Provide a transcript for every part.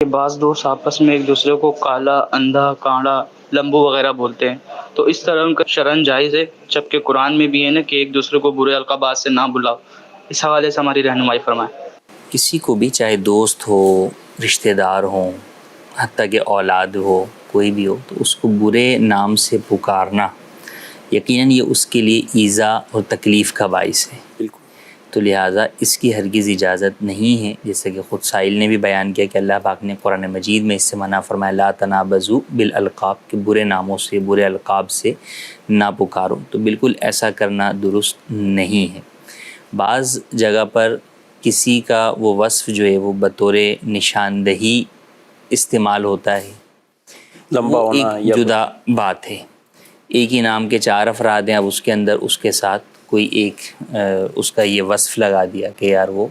کہ بعض دوست آپس میں ایک دوسرے کو کالا، اندھا، کاڑا، لمبو وغیرہ بولتے ہیں، تو اس طرح ان کا شرعن جائز ہے، جبکہ قرآن میں بھی ہے نا کہ ایک دوسرے کو برے القابات سے نہ بلاؤ۔ اس حوالے سے ہماری رہنمائی فرمائیں۔ کسی کو بھی چاہے دوست ہو، رشتہ دار ہوں، حتیٰ کہ اولاد ہو، کوئی بھی ہو، تو اس کو برے نام سے پکارنا یقیناً یہ اس کے لیے ایذا اور تکلیف کا باعث ہے۔ بالکل۔ تو لہٰذا اس کی ہرگز اجازت نہیں ہے، جیسے کہ خود سائل نے بھی بیان کیا کہ اللہ پاک نے قرآن مجید میں اس سے منع فرمایا لا تنابزوا بالالقاب، کہ برے ناموں سے، برے القاب سے نہ پکارو۔ تو بالکل ایسا کرنا درست نہیں ہے۔ بعض جگہ پر کسی کا وہ وصف جو ہے وہ بطور نشاندہی استعمال ہوتا ہے، لمبا وہ ہونا ایک جدا بات ہے۔ ایک ہی نام کے 4 افراد ہیں، اب اس کے اندر اس کے ساتھ کوئی ایک اس کا یہ وصف لگا دیا کہ یار وہ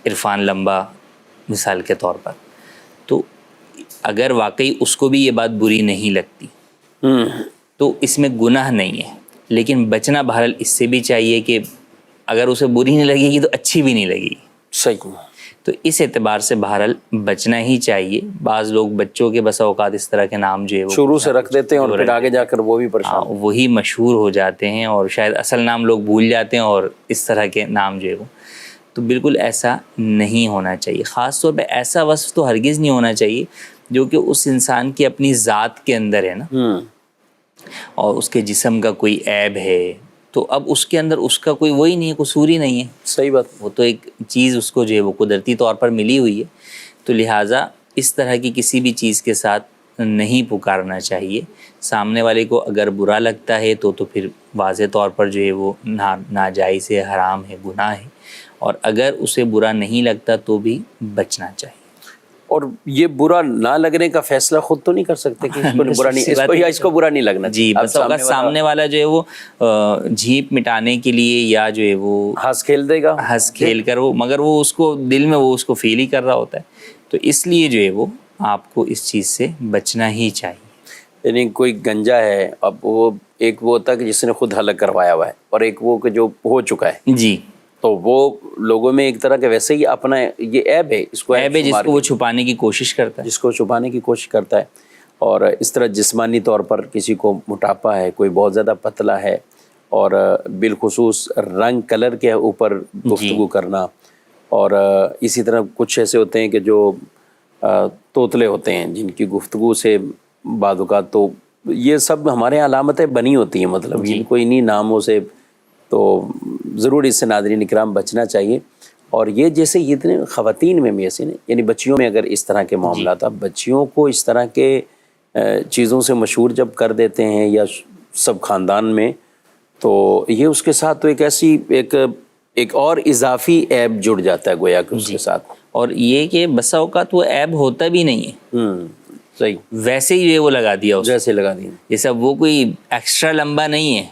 عرفان لمبا مثال کے طور پر، تو اگر واقعی اس کو بھی یہ بات بری نہیں لگتی تو اس میں گناہ نہیں ہے، لیکن بچنا بہرحال اس سے بھی چاہیے کہ اگر اسے بری نہیں لگے گی تو اچھی بھی نہیں لگے گی۔ صحیح۔ تو اس اعتبار سے بہرحال بچنا ہی چاہیے۔ بعض لوگ بچوں کے بسا اوقات اس طرح کے نام جو ہے وہ شروع سے رکھ دیتے ہیں اور پھر آگے جا کر وہ بھی پریشان وہی مشہور ہو جاتے ہیں اور شاید اصل نام لوگ بھول جاتے ہیں اور اس طرح کے نام جو ہے وہ، تو بالکل ایسا نہیں ہونا چاہیے۔ خاص طور پہ ایسا وصف تو ہرگز نہیں ہونا چاہیے جو کہ اس انسان کی اپنی ذات کے اندر ہے نا، اور اس کے جسم کا کوئی عیب ہے، تو اب اس کے اندر اس کا کوئی وہی نہیں ہے، قصور ہی نہیں ہے۔ صحیح بات۔ وہ تو ایک چیز اس کو جو ہے وہ قدرتی طور پر ملی ہوئی ہے، تو لہٰذا اس طرح کی کسی بھی چیز کے ساتھ نہیں پکارنا چاہیے۔ سامنے والے کو اگر برا لگتا ہے تو پھر واضح طور پر جو ہے وہ ناجائز ہے، حرام ہے، گناہ ہے، اور اگر اسے برا نہیں لگتا تو بھی بچنا چاہیے۔ اور یہ برا نہ لگنے کا فیصلہ خود تو نہیں کر سکتے کہ اس کو برا نہیں، اس کو برا نہیں لگنا جی، بس اوقات سامنے والا جو ہے وہ جھیپ مٹانے کے لیے یا جو ہے وہ ہنس کھیل دے گا، ہنس کھیل کر وہ، مگر وہ اس کو دل میں وہ اس کو فیل ہی کر رہا ہوتا ہے، تو اس لیے جو ہے وہ آپ کو اس چیز سے بچنا ہی چاہیے۔ یعنی کوئی گنجا ہے، اب وہ ایک وہ ہوتا ہے کہ جس نے خود ہلاک کروایا ہوا ہے، اور ایک وہ کہ جو ہو چکا ہے، جی، تو وہ لوگوں میں ایک طرح کے ویسے ہی اپنا یہ عیب ہے، اس کو عیب ہے جس کو وہ چھپانے کی کوشش کرتا ہے، جس کو چھپانے کی کوشش کرتا ہے۔ اور اس طرح جسمانی طور پر کسی کو موٹاپا ہے، کوئی بہت زیادہ پتلا ہے، اور بالخصوص رنگ کلر کے اوپر گفتگو کرنا، اور اسی طرح کچھ ایسے ہوتے ہیں کہ جو توتلے ہوتے ہیں جن کی گفتگو سے بعض اوقات، تو یہ سب ہمارے علامتیں بنی ہوتی ہیں، مطلب ان کو انہی ناموں سے، تو ضرور اس سے ناظرین اکرام بچنا چاہیے۔ اور یہ جیسے اتنے خواتین میں بھی ایسے یعنی بچیوں میں اگر اس طرح کے معاملات، اب بچیوں کو اس طرح کے چیزوں سے مشہور جب کر دیتے ہیں یا سب خاندان میں، تو یہ اس کے ساتھ تو ایک ایسی ایک اور اضافی عیب جڑ جاتا ہے گویا کہ اس کے ساتھ، اور یہ کہ بسا اوقات وہ عیب ہوتا بھی نہیں ہے، صحیح، ویسے ہی وہ لگا دیا اس جیسے لگا دیا، جیسا وہ کوئی ایکسٹرا لمبا نہیں ہے،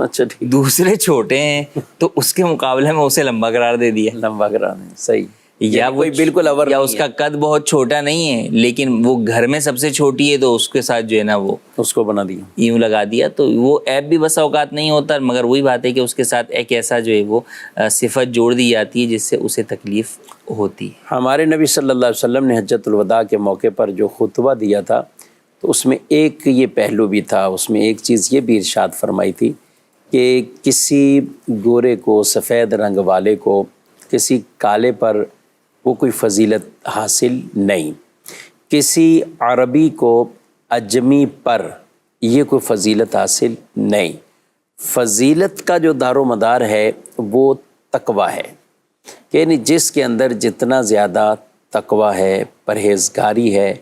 اچھا ٹھیک، دوسرے چھوٹے ہیں تو اس کے مقابلے میں اسے لمبا قرار دے دیا، لمبا کرا دیں، صحیح، یا وہ بالکل اور یا اس کا قد بہت چھوٹا نہیں ہے لیکن وہ گھر میں سب سے چھوٹی ہے تو اس کے ساتھ جو ہے نا وہ اس کو بنا دیا، یوں لگا دیا، تو وہ عیب بھی بسا اوقات نہیں ہوتا، مگر وہی بات ہے کہ اس کے ساتھ ایک ایسا جو ہے وہ صفت جوڑ دی جاتی ہے جس سے اسے تکلیف ہوتی ہے۔ ہمارے نبی صلی اللہ علیہ وسلم نے حجۃ الوداع کے موقع پر جو خطبہ دیا تھا تو اس میں ایک یہ پہلو بھی تھا، اس میں ایک چیز یہ بھی ارشاد فرمائی تھی کہ کسی گورے کو، سفید رنگ والے کو، کسی کالے پر وہ کوئی فضیلت حاصل نہیں، کسی عربی کو اجمی پر یہ کوئی فضیلت حاصل نہیں۔ فضیلت کا جو دار و مدار ہے وہ تقویٰ ہے، یعنی جس کے اندر جتنا زیادہ تقویٰ ہے، پرہیزگاری ہے،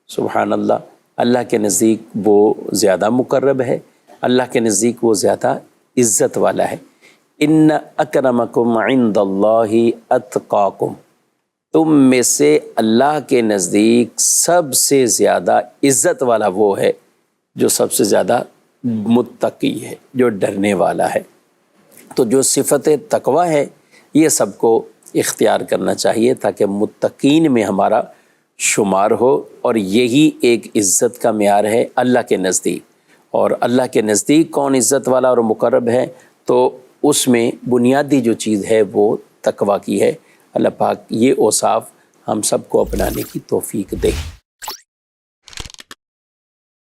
سبحان اللہ، اللہ کے نزدیک وہ زیادہ مقرب ہے، اللہ کے نزدیک وہ زیادہ عزت والا ہے۔ ان اکرمکم عند اللہ اتقاکم، تم میں سے اللہ کے نزدیک سب سے زیادہ عزت والا وہ ہے جو سب سے زیادہ متقی ہے، جو ڈرنے والا ہے۔ تو جو صفت تقویٰ ہے یہ سب کو اختیار کرنا چاہیے تاکہ متقین میں ہمارا شمار ہو، اور یہی ایک عزت کا معیار ہے اللہ کے نزدیک۔ اور اللہ کے نزدیک کون عزت والا اور مقرب ہے، تو اس میں بنیادی جو چیز ہے وہ تقویٰ کی ہے۔ اللہ پاک یہ اوصاف ہم سب کو اپنانے کی توفیق دے.